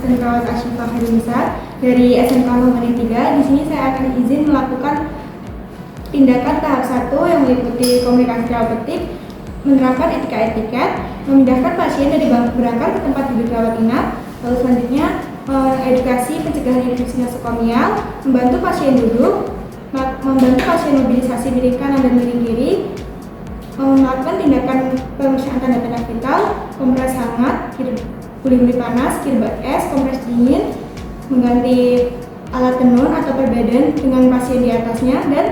asisten perawat Asyifa Harinisa dari SMK Muhammadiyah 3. Di sini saya akan izin melakukan tindakan tahap 1 yang meliputi komunikasi terapeutik, menerapkan etika-etiket, memindahkan pasien dari bangku berangkat ke tempat tidur rawat inap, lalu selanjutnya edukasi pencegahan infeksi nosokomial, membantu pasien duduk, membantu pasien mobilisasi miring kanan dan miring kiri, melakukan tindakan pemeriksaan tanda-tanda vital, kompres hangat, guli-guli panas, kirbat es, kompres dingin, mengganti alat tenun atau perbedaan dengan pasien di atasnya, dan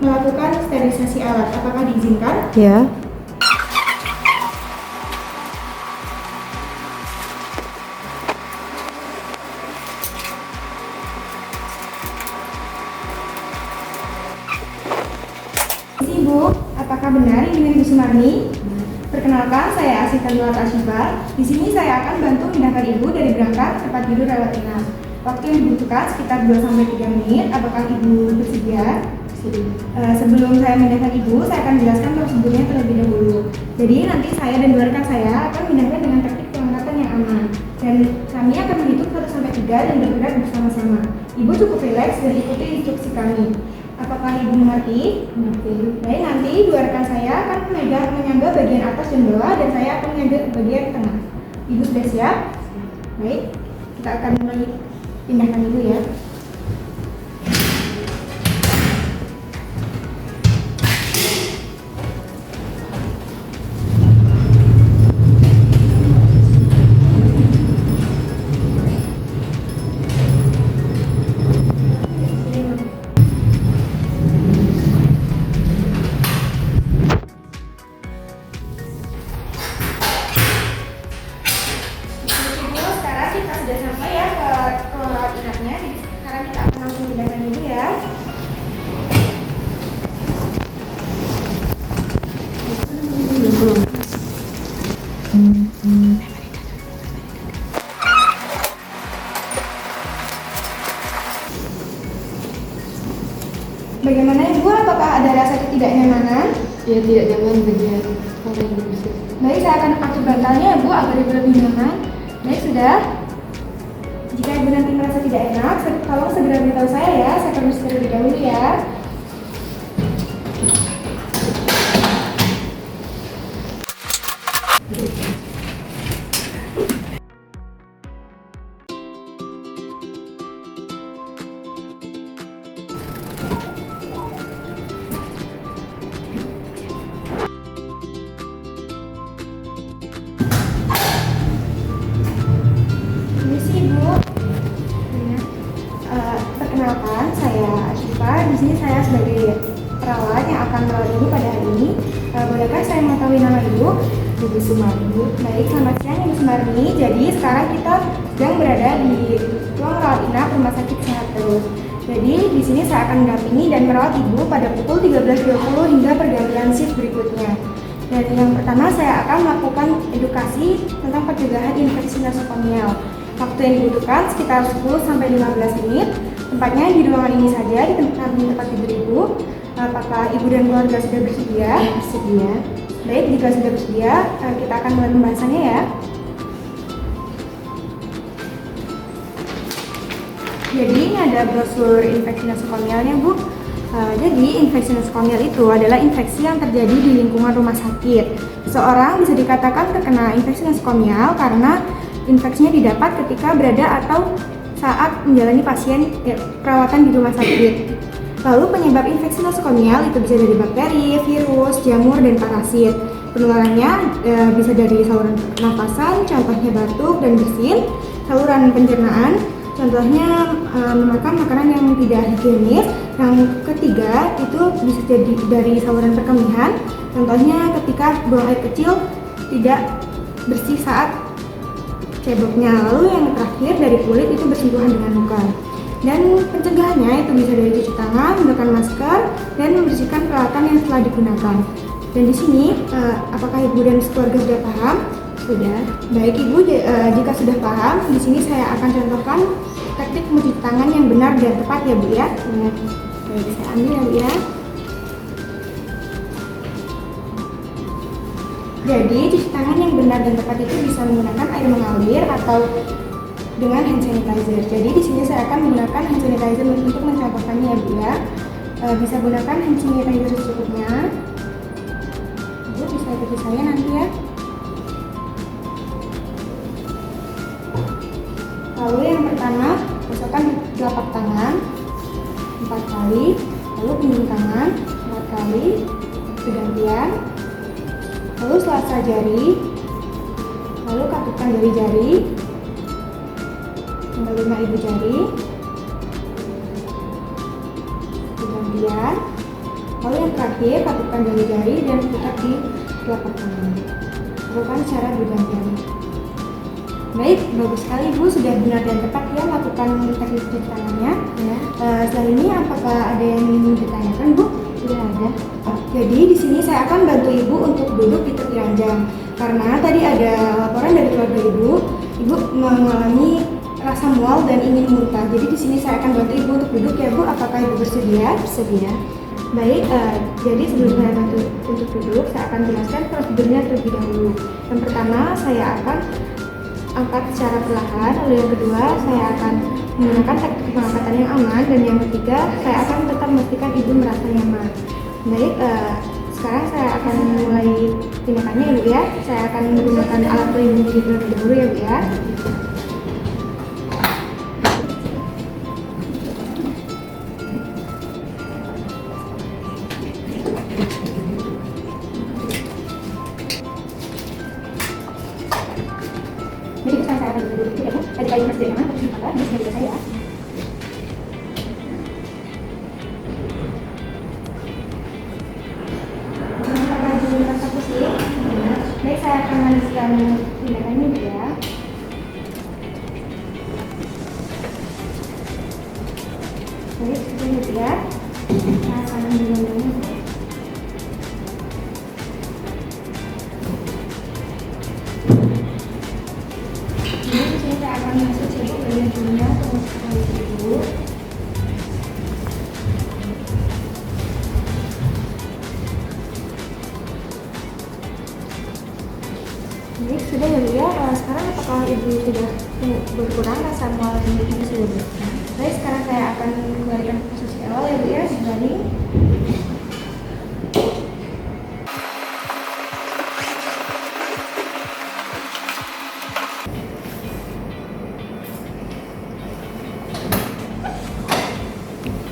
melakukan sterilisasi alat. Apakah diizinkan? Ya. Ibu, apakah benar ini dengan Ibu Sumarni? Perkenalkan, saya asisten perawat Asyifa. Di sini saya akan bantu memindahkan Ibu dari berangkat ke tempat tidur rawat inap. Waktu yang dibutuhkan sekitar 2-3 menit. Apakah Ibu bersedia? Sebelum saya memindahkan Ibu, saya akan jelaskan prosedurnya terlebih dahulu. Jadi nanti saya dan dua rekan saya akan memindahkan dengan teknik pengangkatan yang aman. Dan kami akan menghitung 1-3 dan bergerak bersama-sama. Ibu cukup rileks dan ikuti instruksi kami. Apakah Ibu mengerti? Mengerti. Baik, nanti dua rekan saya akan menyangga bagian atas dan bawah, dan saya akan menyangga bagian tengah. Ibu sudah siap? Baik, kita akan mulai pindahkan Ibu ya. Sudah sampai ya ke rawat inapnya. Jadi sekarang kita akan langsung pindahkan dulu ya. Bagaimana Ibu? Apakah ada rasa ketidaknyamanan? Ya, tidak nyaman bagian orang yang bersih. Baik, saya akan atur bantalnya Ibu agar Ibu lebih nyaman. Baik, sudah. Jika Ibu nanti merasa tidak enak, tolong segera beritahu saya ya. Saya akan bersih terlebih dahulu ya. Perkenalkan, saya Asyifa. Di sini saya sebagai perawat yang akan merawat Ibu pada hari ini. Bolehkah saya mengetahui nama Ibu? Ibu Sumarni. Baik, selamat siang Ibu Sumarni. Jadi sekarang kita sedang berada di ruang rawat inap Rumah Sakit Sehat Terus. Jadi di sini saya akan mendampingi dan merawat Ibu pada pukul 13.20 hingga pergantian shift berikutnya. Dan yang pertama saya akan melakukan edukasi tentang pencegahan infeksi nosokomial. Waktu yang dibutuhkan sekitar 10-15 menit. Tempatnya di ruangan ini saja, di tempat tidur Ibu. Apakah Ibu dan keluarga sudah bersedia? Bersedia. Baik, jika sudah bersedia, kita akan mulai pembahasannya ya. Jadi ini ada brosur infeksi nosokomialnya Bu. Jadi infeksi nosokomial itu adalah infeksi yang terjadi di lingkungan rumah sakit. Seseorang bisa dikatakan terkena infeksi nosokomial karena infeksinya didapat ketika berada atau saat menjalani perawatan di rumah sakit. Lalu penyebab infeksi nosokomial itu bisa dari bakteri, virus, jamur, dan parasit. Penularannya bisa dari saluran pernafasan, contohnya batuk dan bersin, saluran pencernaan, contohnya memakan makanan yang tidak higienis. Yang ketiga itu bisa jadi dari saluran perkemihan, contohnya ketika buang air kecil tidak bersih saat ceboknya. Lalu yang terakhir dari kulit itu bersentuhan dengan luka. Dan pencegahannya itu bisa dari cuci tangan, menggunakan masker, dan membersihkan peralatan yang telah digunakan. Dan di sini, apakah Ibu dan keluarga sudah paham? Sudah. Baik Ibu, jika sudah paham, di sini saya akan contohkan teknik mencuci tangan yang benar dan tepat ya Bu ya. Baik, saya ambil ya Bu ya. Jadi cuci tangan yang benar dan tepat itu bisa menggunakan air mengalir atau dengan hand sanitizer. Jadi di sini saya akan menggunakan hand sanitizer untuk mencontohkannya ya Bu ya. Bisa gunakan hand sanitizer secukupnya. Bu bisa ikuti saya nanti ya. Lalu yang pertama, gosokkan telapak tangan 4 kali, lalu ujung tangan 4 kali, bergantian. Lalu selasa jari, lalu katupkan jari-jari, tinggal 5 ibu jari, bergantian. Lalu yang terakhir, katupkan jari-jari dan putar di telapak tangan. Lakukan secara bergantian. Baik, bagus sekali Bu, sudah benar dan tepat ya melakukan teknik cuci tangannya. Ya. Setelah ini apakah ada yang ingin ditanyakan Bu? Tidak ada. Jadi di sini saya akan bantu Ibu untuk duduk di tepi ranjang. Karena tadi ada laporan dari keluarga Ibu mengalami rasa mual dan ingin muntah. Jadi di sini saya akan bantu Ibu untuk duduk ya Bu. Apakah Ibu bersedia? Bersedia. Baik, jadi sebelum saya bantu untuk duduk, saya akan jelaskan prosedurnya terlebih dahulu. Yang pertama, saya akan angkat secara perlahan. Lalu yang kedua, saya akan menggunakan teknik pengangkatan yang aman. Dan yang ketiga, saya akan tetap memastikan Ibu merasa nyaman. Baik, sekarang saya akan mulai tindakannya ya Bu ya. Saya akan menggunakan alat pelindung diri terlebih dahulu ya Bu ya. Jadi sekarang saya akan duduk ya Bu. Tadi kayu mas dari mana? Terus apa? Di sini saya ya. Baik, saya akan lanjutkan tindakannya Bu ya. Baik, seperti itu ya. Saya akan menunggu. Jadi di sini saya akan masuk Ibu bagian dulunya untuk sekali dulu. Baik, sudah ya Bu ya. Sekarang apakah Ibu sudah berkurang rasa mual dan nyeri sudah berkurang? Baik, sekarang saya akan kembalikan ke posisi awal ya Bu ya, berbaring.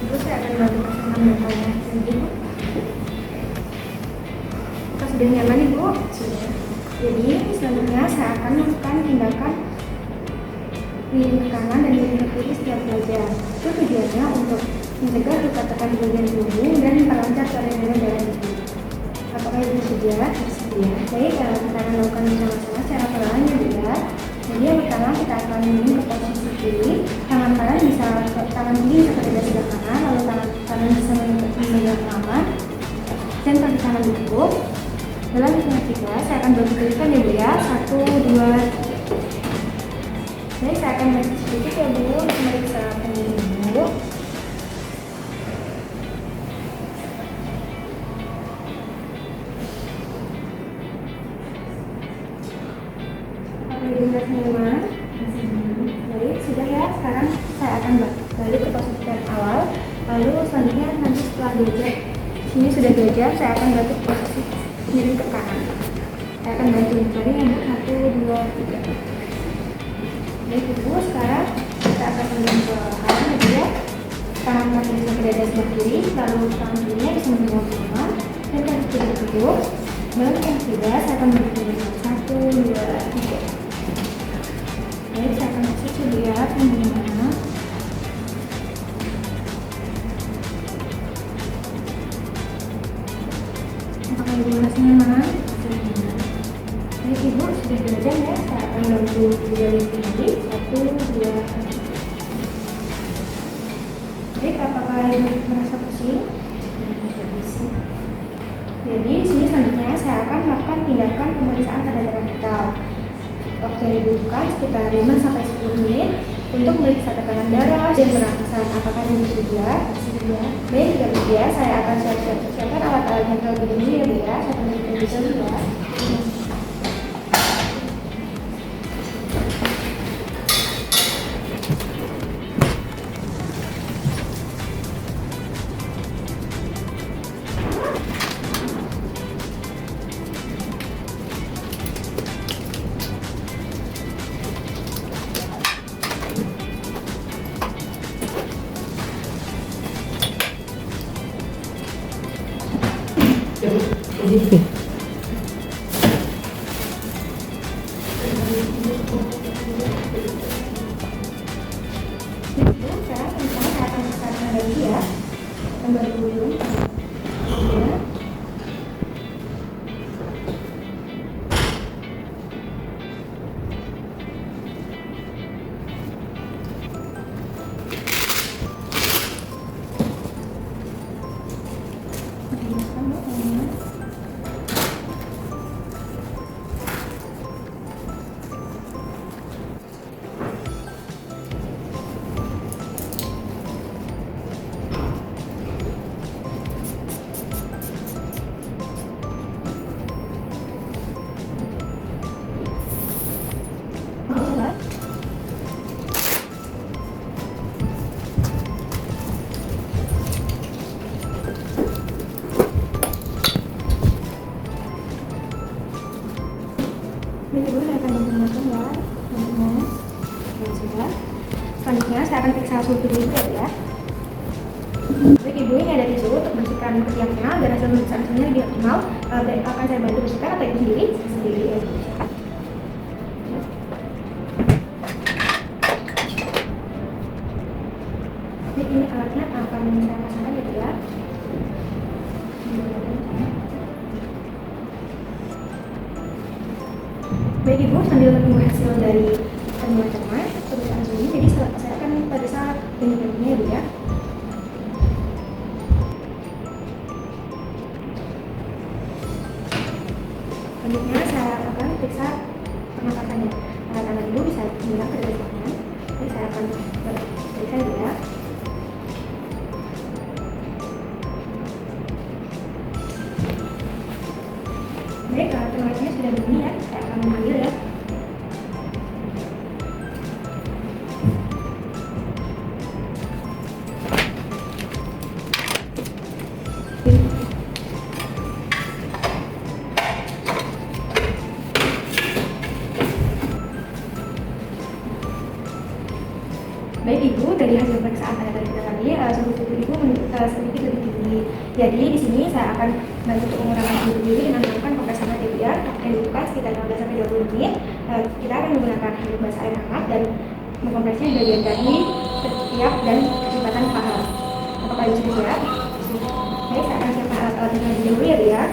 Terus saya akan bantu pasangan mentalnya sendiri Bu. Apakah sudah nyaman Ibu? Sudah. Jadi selanjutnya saya akan melakukan tindakan miring ke kanan dan miring ke kiri setiap belajar. Itu tujuannya untuk mencegah luka tekan di bagian punggung dan memperlancar aliran darah Ibu. Apakah Ibu sedia? Bersedia. Baik, kita akan lakukan bersama-sama secara perlahan ya Bu ya. Jadi yang pertama kita akan miring ke posisi kiri, tangan kiri bisa ke dada sebelah kanan, lalu tangan kanan bisa memegang pengaman dan kaki kanan duduk. Dalam hitungan 3, saya akan bantu tuliskan ya Bu ya. 1, 2, 3. Jadi saya akan maju sedikit ya Bu, untuk memeriksa punggung Ibu. Apakah Ibu merasa nyaman? Baik, sudah ya. Sekarang saya akan balik ke posisi yang awal. Lalu selanjutnya nanti setelah belajar, sini sudah belajar, saya akan balik ke posisi miring ke kanan. Saya akan bantu baring ya Bu. 1, 2, 3. Baik Ibu, sekarang kita akan miring ke kanan ya Bu ya. Tangan kaki bisa ke dada sebelah kiri, lalu tangan kirinya bisa memegang pengaman dan kaki kiri duduk. Dalam yang ketiga, saya akan berdiri 1, 2, 3. Baik, saya akan masuk ya Bu ya, punggungnya. Apakah Ibu merasa nyaman? Baik Ibu, sudah belajar ya. Saya akan bantu berjalan lagi. 1, 2, 3. Baik, apakah Ibu merasa pusing? Jadi di sini selanjutnya saya akan melakukan tindakan pemeriksaan tanda darah vital. Waktu yang dibutuhkan sekitar 5-10 menit untuk meriksa tekanan darah dan pernapasan. Apakah Ibu sedia? Sedia. Baik, jika sedia, saya akan siapkan alat-alatnya terlebih dahulu ya Bu ya. Saya akan berikan dulu ya. Sekarang misalnya saya akan memasukkan lagi ya, gambar dulu. Ya. Baik Ibu, saya akan menggunakan ya bentuknya. Oke, sudah. Selanjutnya saya akan periksa suhu tubuh Ibu ya. Baik Ibu, ini ada tisu untuk bersihkan ketiaknya agar hasil pemeriksaan hasilnya lebih optimal. Akan saya bantu bersihkan atau Ibu sendiri? Sendiri ya. Baik, ini alatnya akan saya pasangkan ya. Baik Ibu, sambil menunggu hasil dari pemeriksaan suhu ini, jadi saya akan pada saat ini Ibu ya. Selanjutnya saya akan periksa pernapasannya. Anak-anak Ibu bisa dilihat pada belakangnya. Jadi saya akan periksa Ibu ya. Baik, pernapasannya sudah begini ya. Saya akan mengambil ya. Baik Ibu, dari hasil pemeriksaan pada tadi suhu tubuh Ibu sedikit lebih tinggi. Jadi di sini saya akan bantu untuk mengurangi suhu tubuh Ibu dengan melakukan kompresi hangat ya, yang dibutuhkan sekitar 15 sampai 20 menit. Kita akan menggunakan handuk basah air hangat dan mengkompresinya di bagian dahi, ketiak dan jembatan paha. Apakah Ibu sudah siap? Baik, saya akan siapkan alat-alatnya terlebih dahulu ya.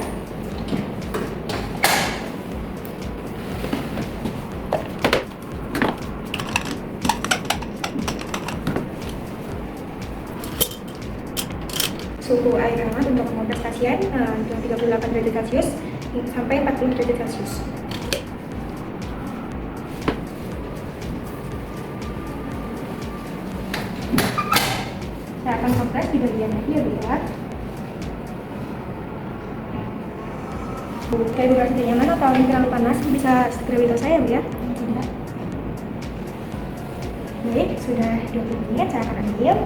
Suhu air hangat untuk mengkompres pasien 38 derajat Celcius sampai 40 derajat Celcius. Saya akan kompres di bagian dahi ya. Jika Ibu merasa tidak nyaman atau ini terlalu panas, bisa segera beritahu saya ya. Baik, sudah 20 menit saya akan ambil.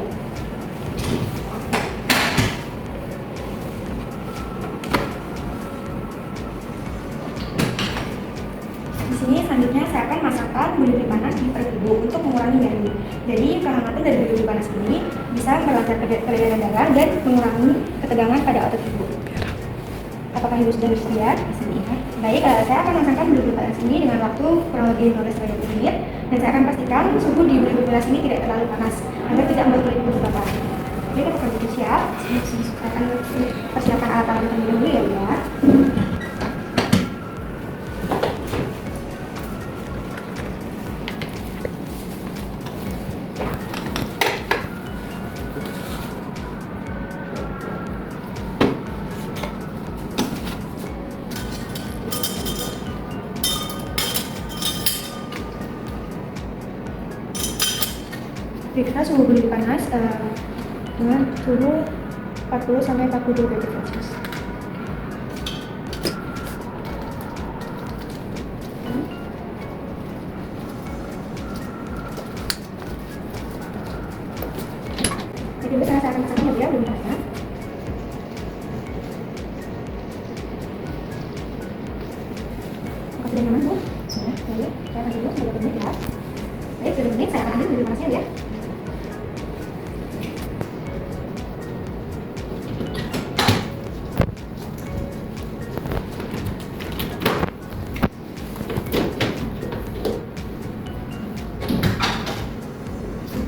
Di sini selanjutnya saya akan masukkan bulir panas di perut Ibu untuk mengurangi nyeri. Jadi kehangatan dari bulir panas ini bisa melancarkan peredaran darah dan mengurangi ketegangan pada otot Ibu. Apakah Ibu sudah bersedia? Baik, saya akan masukkan bulir panas ini dengan waktu kurang lebih 15-20 menit dan saya akan pastikan suhu di bulir panas ini tidak terlalu panas agar tidak membuat kulit Ibu terbakar. Jadi apakah Ibu siap? Saya akan persiapkan alat-alat terlebih dahulu ya. Periksa suhu bulir panas dengan suhu 40 sampai 42 derajat Celcius. Jadi saya akan masukkan ya belum panas. Apakah sudah nyaman Bu? Sudah. Baik, saya akan dulu 30 menit ya. Baik, 30 menit saya akan ambil bulir panasnya ya.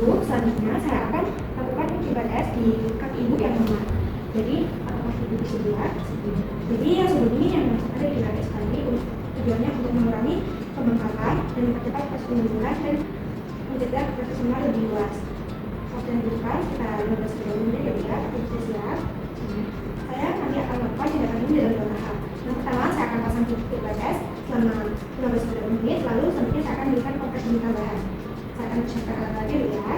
ibu, selanjutnya saya akan lakukan uji batas di kaki ibu yang lemah. Jadi apakah ibu di sebelah? Jadi yang sebelumnya yang ada di batas tadi tujuannya untuk mengurangi pembengkakan dan mempercepat proses penyembuhan dan mencegah proses lemah lebih luas. Waktu yang dibutuhkan kita 15 menit ya, kita siap. Saya nanti akan melakukan tindakan ini dalam 2 tahap. Yang pertama, saya akan pasang titik batas selama 15 menit, lalu selanjutnya saya akan berikan kompres tambahan. Saya akan persiapkan alat dulu ya.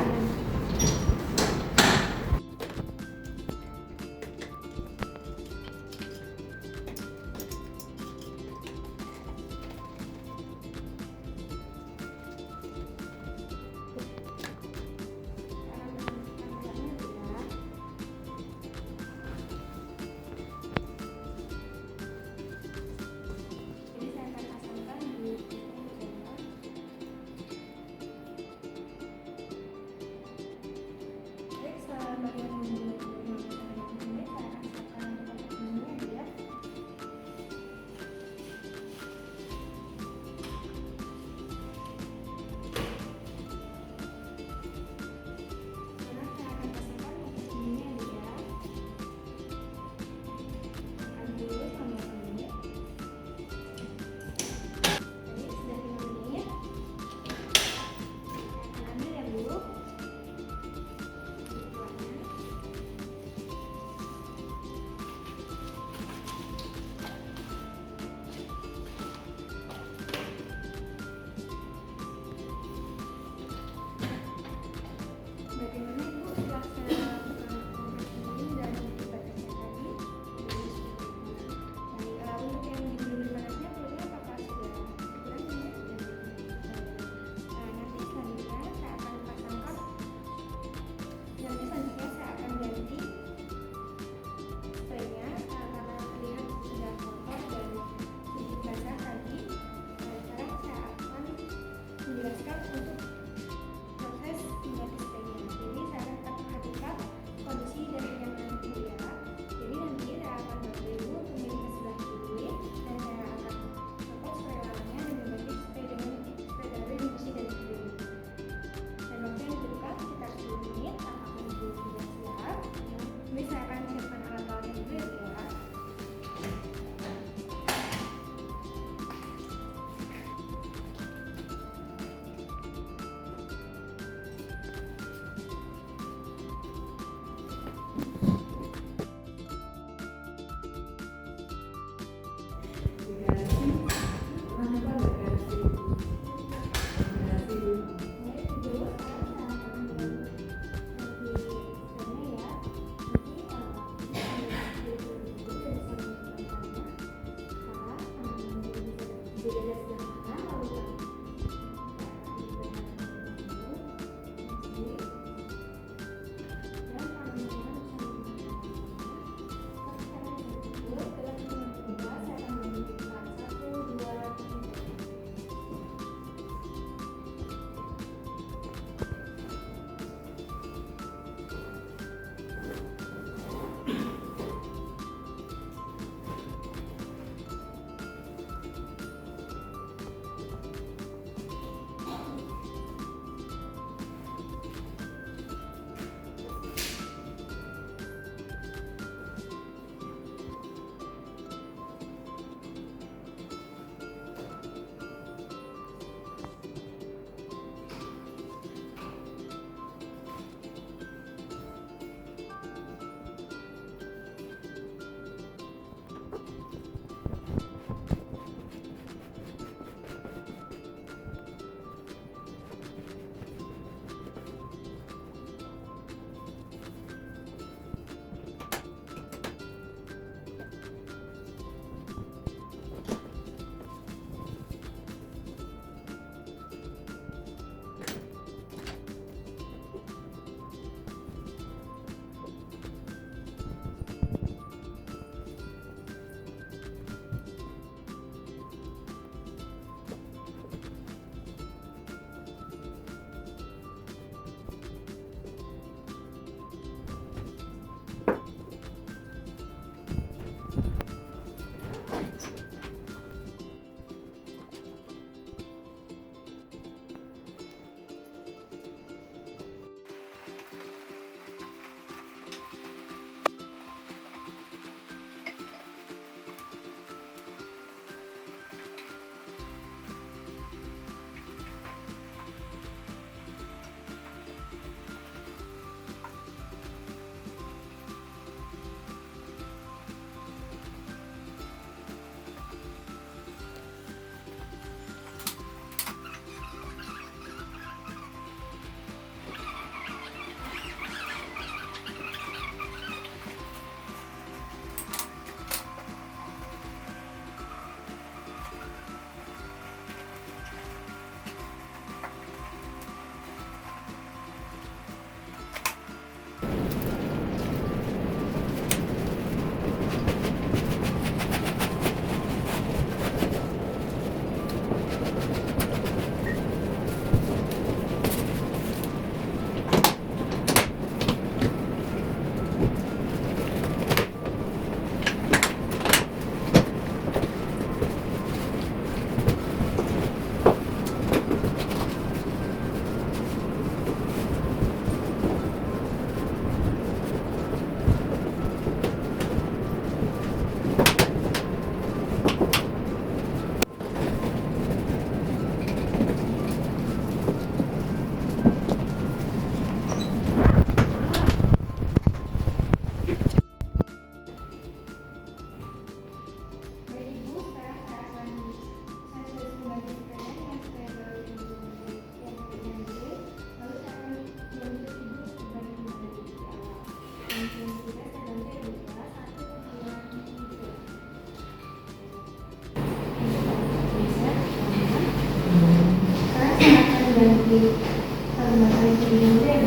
lembaga ini ya.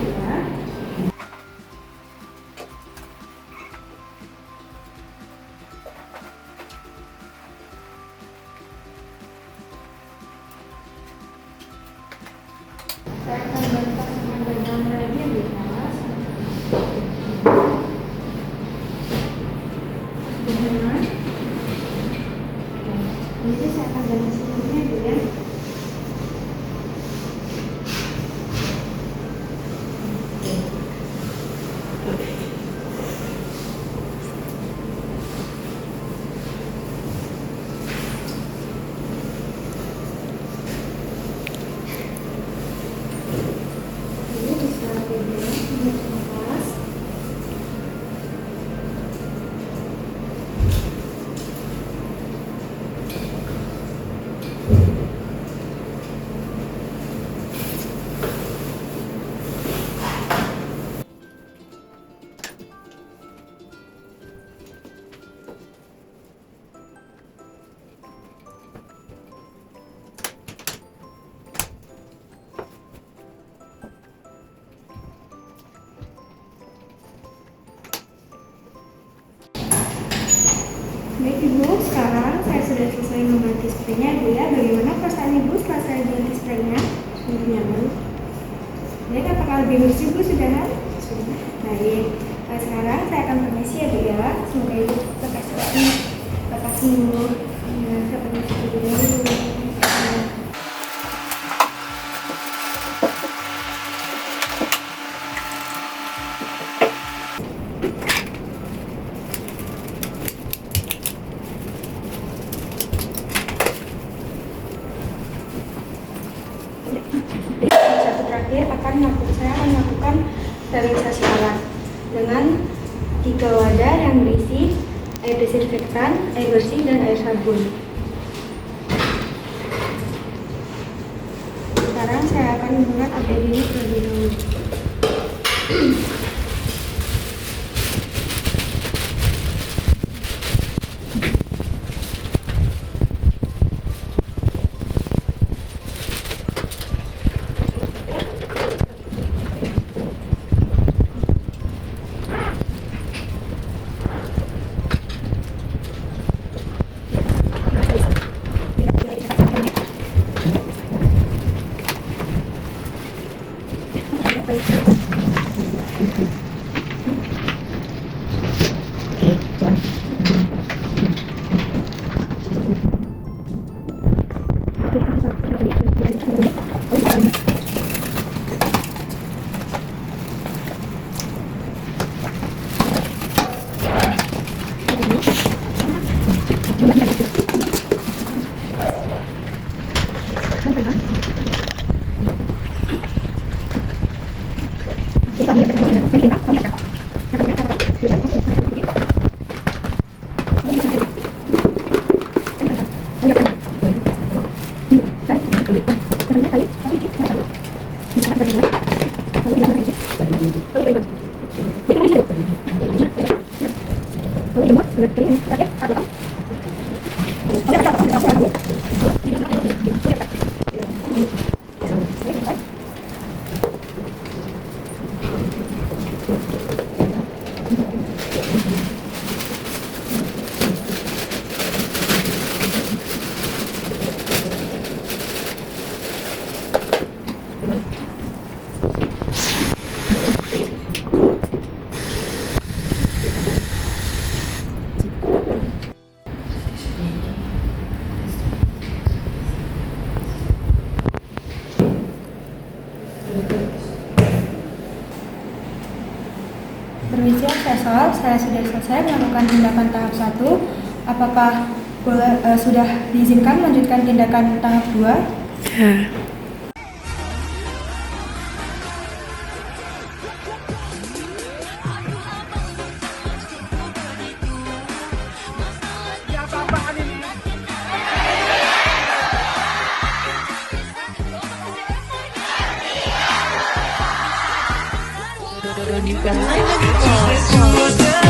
Saya akan bantah dengan gambar lagi di atas. Benar. Jadi saya akan ganti seluruhnya dulu ya. Ini bisa beda, ini atas. Baik Ibu, sekarang saya sudah selesai mengganti spraynya Ibu ya. Bagaimana perasaan Ibu setelah saya ganti spraynya? Sungguh nyaman. Baik, apakah lebih bersih Bu sudah? Sudah. Baik, nah, sekarang saya akan permisi ya Bu ya. Semoga Ibu lekas sembuh. Ya, saya permisi dulu. Satu terakhir saya akan melakukan sterilisasi alat dengan 3 wadah yang berisi air desinfektan, air bersih, dan air sabun. Sekarang saya akan menggunakan APD ini terlebih dahulu. Permisi Asesor, saya sudah selesai melakukan tindakan tahap 1. Apakah sudah diizinkan melanjutkan tindakan tahap 2? Ya. Don't you guys